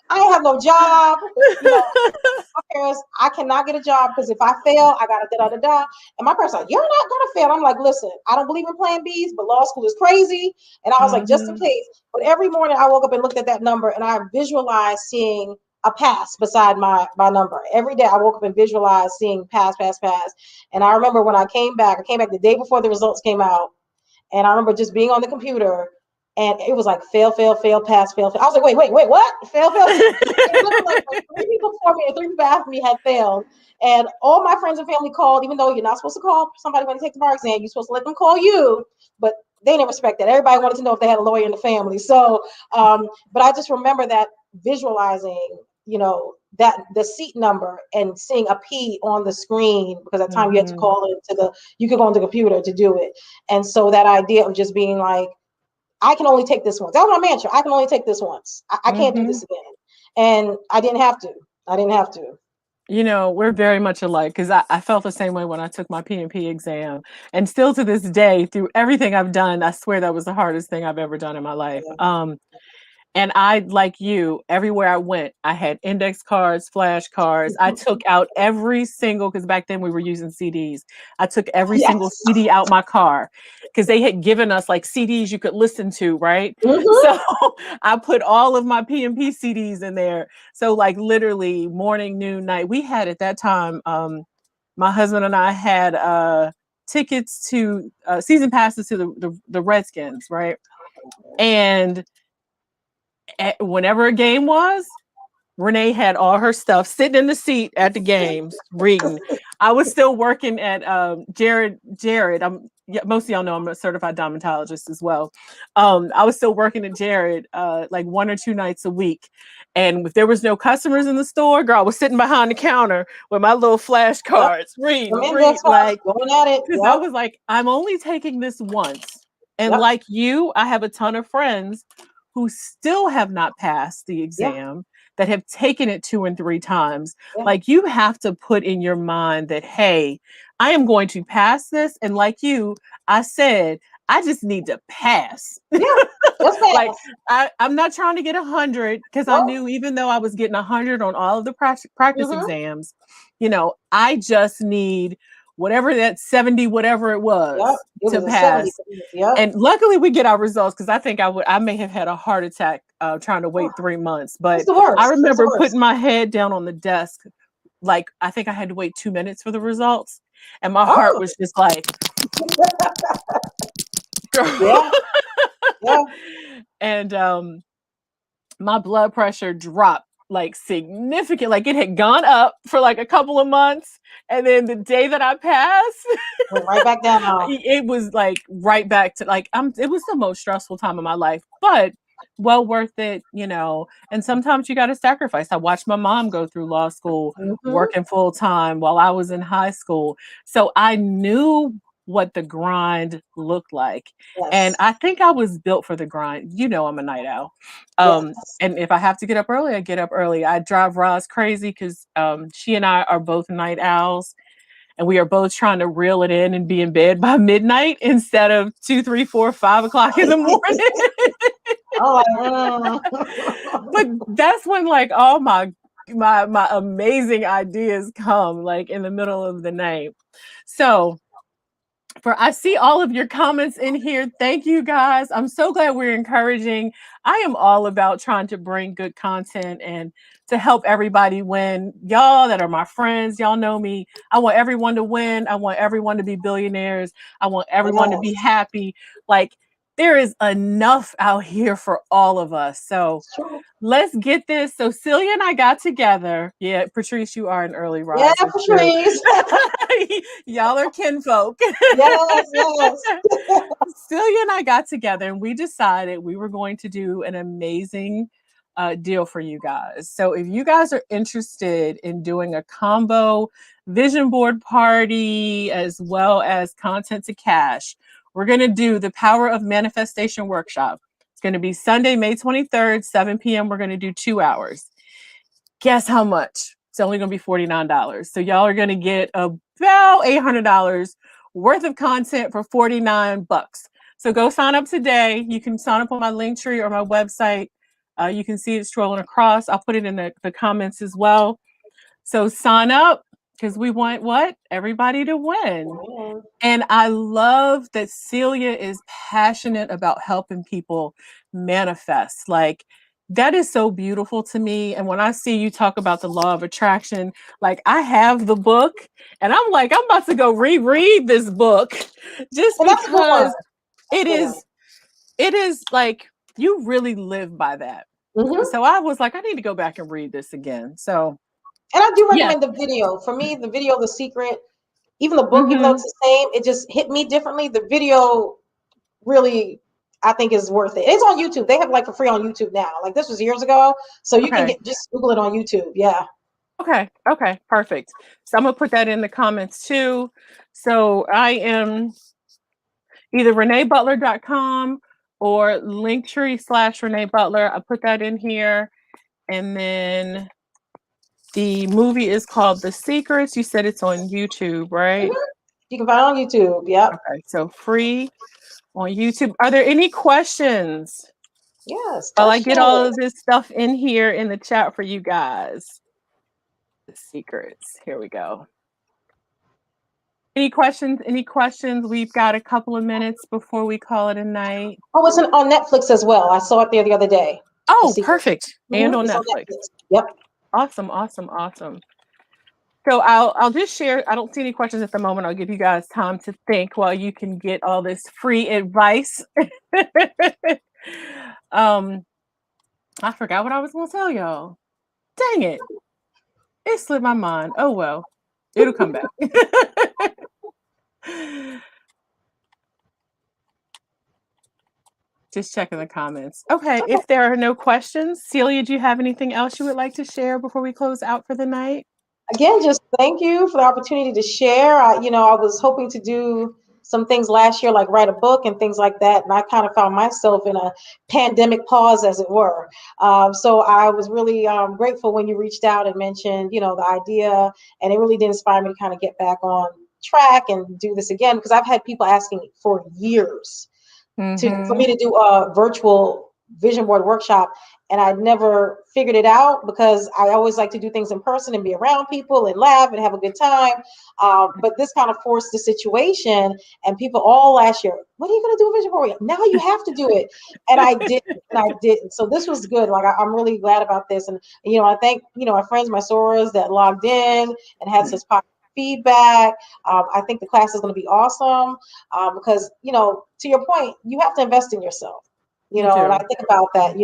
I ain't have no job. My parents, I cannot get a job because if I fail, I gotta da. And my parents are like, you're not gonna fail. I'm like, listen, I don't believe in plan Bs, but law school is crazy. And I was like, just in case. But every morning I woke up and looked at that number and I visualized seeing a pass beside my number. Every day I woke up and visualized seeing pass. And I remember when I came back the day before the results came out. And I remember just being on the computer and it was like fail, fail, fail, pass, fail, fail. I was like, wait, what? Fail, fail. It looked like 3 people before me and 3 people after me had failed. And all my friends and family called, even though you're not supposed to call somebody when they take the bar exam, you're supposed to let them call you. But they didn't respect that. Everybody wanted to know if they had a lawyer in the family. So, but I just remember that visualizing, that the seat number and seeing a P on the screen, because at the time you had to call it you could go on the computer to do it. And so that idea of just being like, I can only take this once. That was my mantra. I can only take this once. I can't do this again. And I didn't have to. We're very much alike, because I felt the same way when I took my PMP exam. And still to this day, through everything I've done, I swear that was the hardest thing I've ever done in my life. Yeah. And I, like you, everywhere I went, I had index cards, flashcards. I took out every single, because back then we were using CDs. I took every single CD out my car, because they had given us like CDs you could listen to, right? So I put all of my PMP CDs in there. So like literally morning, noon, night. We had at that time, my husband and I had tickets to season passes to the Redskins, right? And whenever a game was, Renay had all her stuff sitting in the seat at the games reading. I was still working at Jared. Most of y'all know I'm a certified dermatologist as well. I was still working at Jared like 1 or 2 nights a week. And if there was no customers in the store, girl, I was sitting behind the counter with my little flashcards, read, like, going at it. Because I was like, I'm only taking this once. And like you, I have a ton of friends who still have not passed the exam, that have taken it 2 and 3 times. Like, you have to put in your mind that, hey, I am going to pass this. And like you, I said, I just need to pass. Like, I'm not trying to get 100, because I knew even though I was getting 100 on all of the practice exams, I just need whatever that 70, whatever it was, to pass. And luckily we get our results, because I think I may have had a heart attack trying to wait 3 months. But I remember putting my head down on the desk, like I think I had to wait 2 minutes for the results, and my heart was just like, and my blood pressure dropped like significant, like it had gone up for like a couple of months, and then the day that I passed, went right back down. It was like right back to like it was the most stressful time of my life, but well worth it, And sometimes you got to sacrifice. I watched my mom go through law school, working full time while I was in high school, so I knew what the grind looked like. And I think I was built for the grind. I'm a night owl. And if I have to get up early, I get up early. I drive Roz crazy, because she and I are both night owls, and we are both trying to reel it in and be in bed by midnight instead of 2, 3, 4, 5 o'clock in the morning. But that's when like all my amazing ideas come, like in the middle of the night. So I see all of your comments in here. Thank you, guys. I'm so glad we're encouraging. I am all about trying to bring good content and to help everybody win. Y'all that are my friends, y'all know me. I want everyone to win. I want everyone to be billionaires. I want everyone to be happy. Like, there is enough out here for all of us. So let's get this. So Cylia and I got together. Yeah, Patrice, you are an early riser. Yeah, Patrice. Y'all are kinfolk. Yes. Cylia and I got together, and we decided we were going to do an amazing deal for you guys. So if you guys are interested in doing a combo vision board party as well as content to cash, we're going to do the Power of Manifestation workshop. It's going to be Sunday, May 23rd, 7 p.m. We're going to do 2 hours. Guess how much? It's only going to be $49. So y'all are going to get about $800 worth of content for $49. So go sign up today. You can sign up on my Linktree or my website. You can see it scrolling across. I'll put it in the comments as well. So sign up, because we want everybody to win. And I love that Cylia is passionate about helping people manifest. Like, that is so beautiful to me. And when I see you talk about the law of attraction, like, I have the book, and I'm like, I'm about to go reread this book, just because it it is like you really live by that. Mm-hmm. So I was like, I need to go back and read this again. So And I do yeah. recommend the video. For me, the video, The Secret, even the book, even though Mm-hmm. it's the same, it just hit me differently. The video really, I think, is worth it. It's on YouTube. They have like for free on YouTube now. Like this was years ago, so you can Okay. just Google it on YouTube. Yeah. Okay. Okay. Perfect. So I'm gonna put that in the comments too. So I am either renaybutler.com or linktree/Renay Butler. I put that in here. And then the movie is called The Secrets. You said it's on YouTube, right? Mm-hmm. You can find it on YouTube. Yep. Okay, so free on YouTube. Are there any questions? Yes. While I get Question. all of this stuff in here in the chat for you guys. The Secrets. Here we go. Any questions? Any questions? We've got a couple of minutes before we call it a night. Oh, it's on Netflix as well. I saw it there the other day. Oh, perfect. And on It's on Netflix. Netflix. Yep. Awesome, awesome, awesome. So I'll just share. I don't see any questions at the moment. I'll give you guys time to think while you can get all this free advice. I forgot what I was going to tell y'all. Dang it. It slipped my mind. Oh, well, it'll come back. Just checking the comments. Okay, if there are no questions, Celia, do you have anything else you would like to share before we close out for the night? Again, just thank you for the opportunity to share. I was hoping to do some things last year, like write a book and things like that, and I kind of found myself in a pandemic pause, as it were. So I was really grateful when you reached out and mentioned, the idea, and it really did inspire me to kind of get back on track and do this again, because I've had people asking me for years for me to do a virtual vision board workshop, and I never figured it out because I always like to do things in person and be around people and laugh and have a good time. But this kind of forced the situation, and people all last year, what are you going to do a vision board? Now you have to do it, and I didn't. So this was good. Like I'm really glad about this, and I thank my friends, my sorors that logged in and had such positive feedback. I think the class is going to be awesome because, to your point, you have to invest in yourself. And I think about that,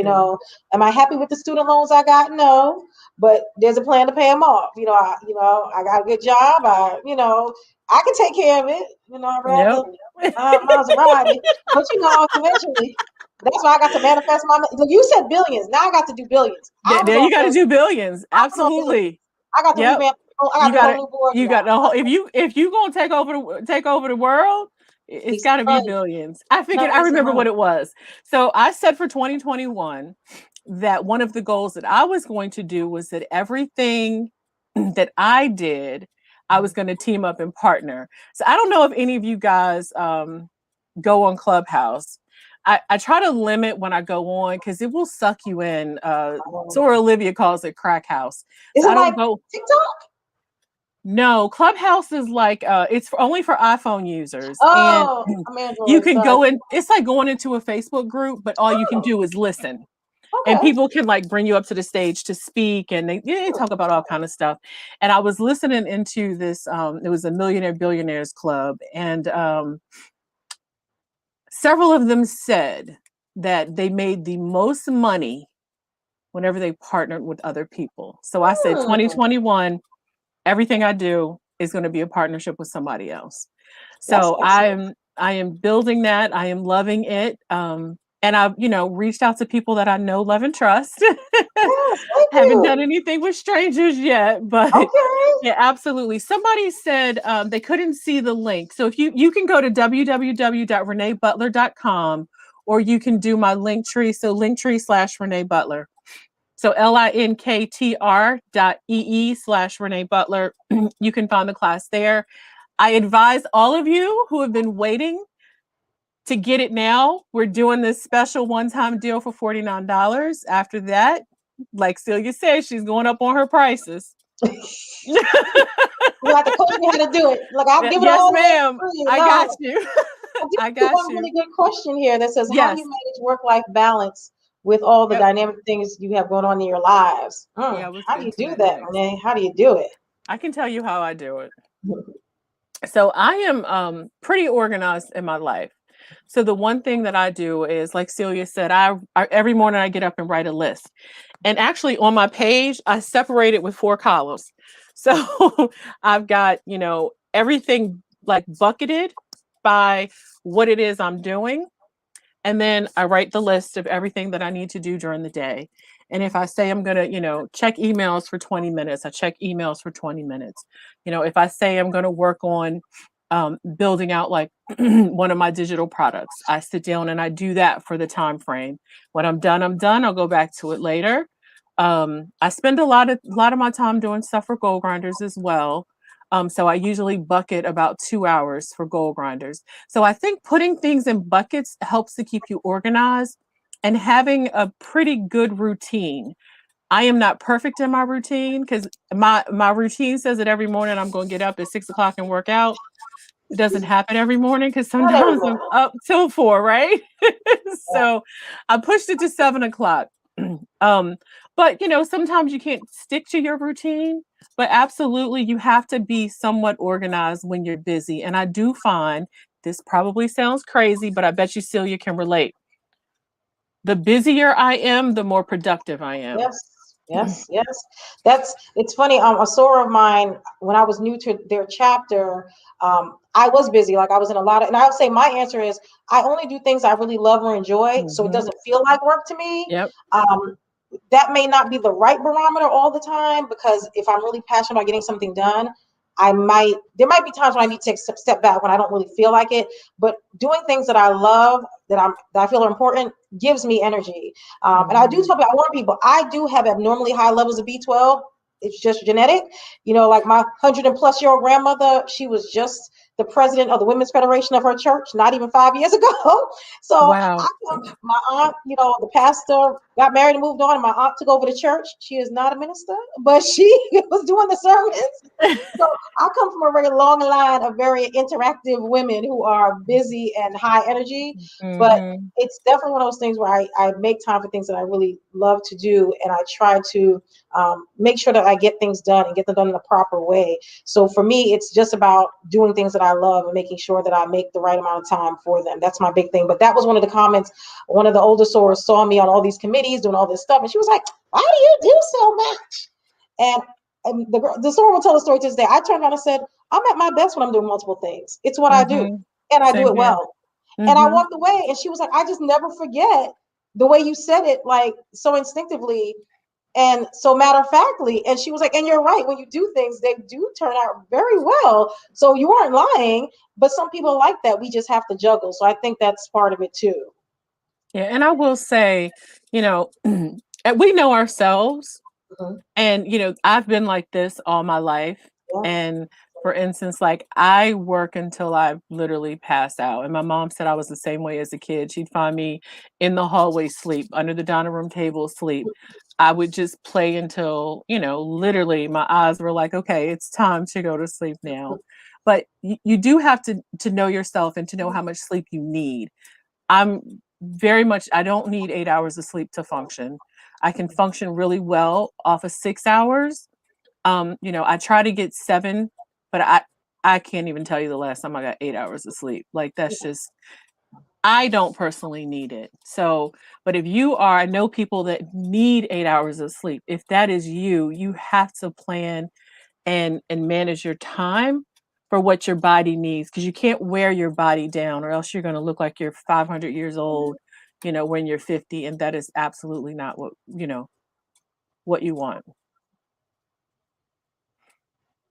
am I happy with the student loans I got? No, but there's a plan to pay them off. I got a good job. I can take care of it. I'd rather Maserati, but eventually. That's why I got to manifest my. You said billions. Now I got to do billions. There you got to do billions. Absolutely. I got to revamp. I got a whole new board. You got the whole. If you gonna take over the world, it's got to be billions. I figured. I remember what it was. So I said for 2021 that one of the goals that I was going to do was that everything that I did, I was going to team up and partner. So I don't know if any of you guys go on Clubhouse. I try to limit when I go on because it will suck you in. Sora Olivia calls it crack house. Is it like TikTok? No, Clubhouse is like it's only for iPhone users. Oh, and you can go in. It's like going into a Facebook group, but all you can do is listen. Okay. And people can like bring you up to the stage to speak, and they talk about all kind of stuff. And I was listening into this. It was a Billionaires Club, and several of them said that they made the most money whenever they partnered with other people. So I said 2021, everything I do is going to be a partnership with somebody else. So I am building that. I am loving it. And I've, reached out to people that I know, love, and trust. Yes, haven't done anything with strangers yet, but yeah, absolutely. Somebody said they couldn't see the link. So if you can go to www.renaybutler.com, or you can do my link tree. So linktree/Renay Butler. So linktr.ee/Renay Butler. You can find the class there. I advise all of you who have been waiting to get it now. We're doing this special one-time deal for $49. After that, like Celia said, she's going up on her prices. You have to coach me how to do it. Like I'll give it all. Yes, ma'am. I got you. I got you. Really good question here that says, how do you manage work-life balance with all the dynamic things you have going on in your lives? How do you do that, Renay? How do you do it? I can tell you how I do it. So I am pretty organized in my life. So the one thing that I do is, like Celia said, I every morning I get up and write a list. And actually on my page, I separate it with 4 columns. So I've got, everything like bucketed by what it is I'm doing. And then I write the list of everything that I need to do during the day. And if I say I'm going to, check emails for 20 minutes, I check emails for 20 minutes. If I say I'm going to work on building out like one of my digital products, I sit down and I do that for the time frame. When I'm done, I'm done. I'll go back to it later. I spend a lot of my time doing stuff for goal grinders as well. So I usually bucket about 2 hours for goal grinders. So I think putting things in buckets helps to keep you organized and having a pretty good routine. I am not perfect in my routine because my routine says that every morning I'm going to get up at 6 o'clock and work out. It doesn't happen every morning because Not every sometimes I'm morning. up till 4, right? Yeah. So I pushed it to 7 o'clock. um, but sometimes you can't stick to your routine, but absolutely you have to be somewhat organized when you're busy. And I do find this probably sounds crazy, but I bet you Celia can relate. The busier I am, the more productive I am. Yes, yes. It's funny. A soror of mine, when I was new to their chapter, I was busy. Like I was in a lot of, and I would say my answer is I only do things I really love or enjoy, so it Mhm. doesn't feel like work to me. Yep. Um, that may not be the right barometer all the time because if I'm really passionate about getting something done, there might be times when I need to take a step back when I don't really feel like it. But doing things that I love, that I feel are important, gives me energy. And I do Mhm. tell people, I warn people, I do have abnormally high levels of B12. It's just genetic. Like my 100+ year old grandmother, she was just the president of the Women's Federation of her church not even 5 years ago. So Wow. my aunt, the pastor got married and moved on, and my aunt took over the church. She is not a minister, but she was doing the sermons. So I come from a very long line of very interactive women who are busy and high energy, but Mhm. it's definitely one of those things where I make time for things that I really love to do, and I try to make sure that I get things done and get them done in the proper way. So for me, it's just about doing things that I love and making sure that I make the right amount of time for them. That's my big thing. But that was one of the comments. One of the older sorors saw me on all these committees doing all this stuff, and she was like, "Why do you do so much?" And the soror will tell the story to this day. I turned around and said, "I'm at my best when I'm doing multiple things. It's what I do, Mhm. and I do Same it here. well." And I Mhm. walked away, and she was like, "I just never forget the way you said it, like so instinctively and so matter of factly." And she was like, "And you're right. When you do things, they do turn out very well. So you weren't lying, but some people like that. We just have to juggle." So I think that's part of it too. Yeah, and I will say, and we know ourselves. Mhm. And, I've been like this all my life. Yes. And for instance, like I work until I literally pass out. And my mom said I was the same way as a kid. She'd find me in the hallway sleep, under the dining room table sleep. I would just play until, literally my eyes were like, okay, it's time to go to sleep now. But you do have to know yourself and to know how much sleep you need. I don't need 8 hours of sleep to function. I can function really well off of 6 hours. I try to get 7, but I can't even tell you the last time I got 8 hours of sleep. Like that's just I don't personally need it. So, but if you are, I know people that need 8 hours of sleep. If that is you, you have to plan and manage your time for what your body needs because you can't wear your body down or else you're going to look like you're 500 years old, when you're 50, and that is absolutely not what you want.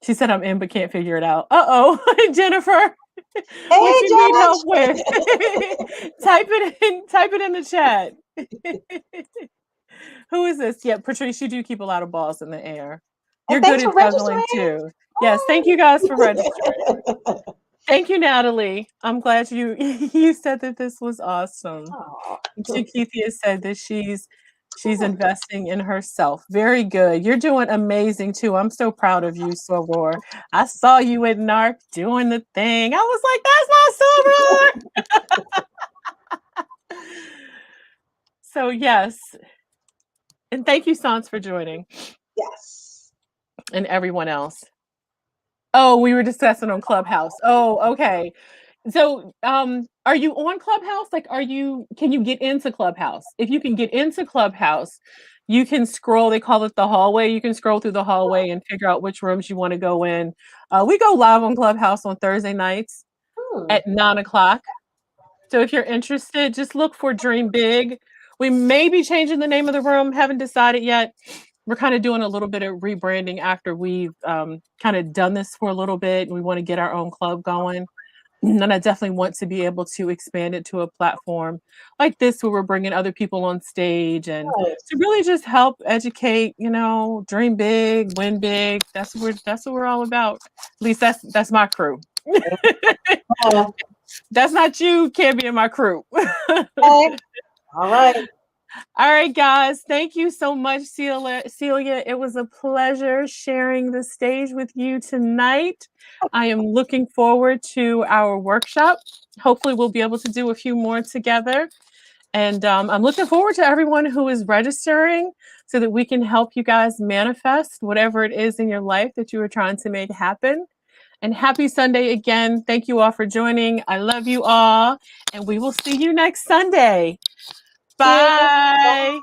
She said I'm in but can't figure it out. Uh-oh. Jennifer, what Hey, you need help with? Judge. Type it in the chat. Who is this? Yeah, Patrice, you do keep a lot of balls in the air. You're And good thanks for at juggling registering. too. Yes, thank you guys for registering. Oh. Thank you, Natalie. I'm glad you you said that this was awesome. Oh. Shakithia said that she's investing in herself. Very good. You're doing amazing too. I'm so proud of you, Soror. I saw you at NARC doing the thing. I was like, that's my Soror. So yes. And thank you, Sans, for joining Yes. and everyone else. Oh, we were discussing on Clubhouse. Oh, okay. So, are you on Clubhouse? Like, can you get into Clubhouse? If you can get into Clubhouse, you can scroll, they call it the hallway. You can scroll through the hallway and figure out which rooms you want to go in. We go live on Clubhouse on Thursday nights Hmm. at 9 o'clock. So if you're interested, just look for Dream Big. We may be changing the name of the room, haven't decided yet. We're kind of doing a little bit of rebranding after we've kind of done this for a little bit. We want to get our own club going. And I definitely want to be able to expand it to a platform like this where we're bringing other people on stage and Nice. to really just help educate, dream big, win big. That's what we're all about. At least that's my crew. Yeah. That's not you, can't be in my crew. Okay. All right. All right, guys. Thank you so much, Celia. It was a pleasure sharing the stage with you tonight. I am looking forward to our workshop. Hopefully, we'll be able to do a few more together. And I'm looking forward to everyone who is registering so that we can help you guys manifest whatever it is in your life that you are trying to make happen. And happy Sunday again. Thank you all for joining. I love you all. And we will see you next Sunday. See you. Bye.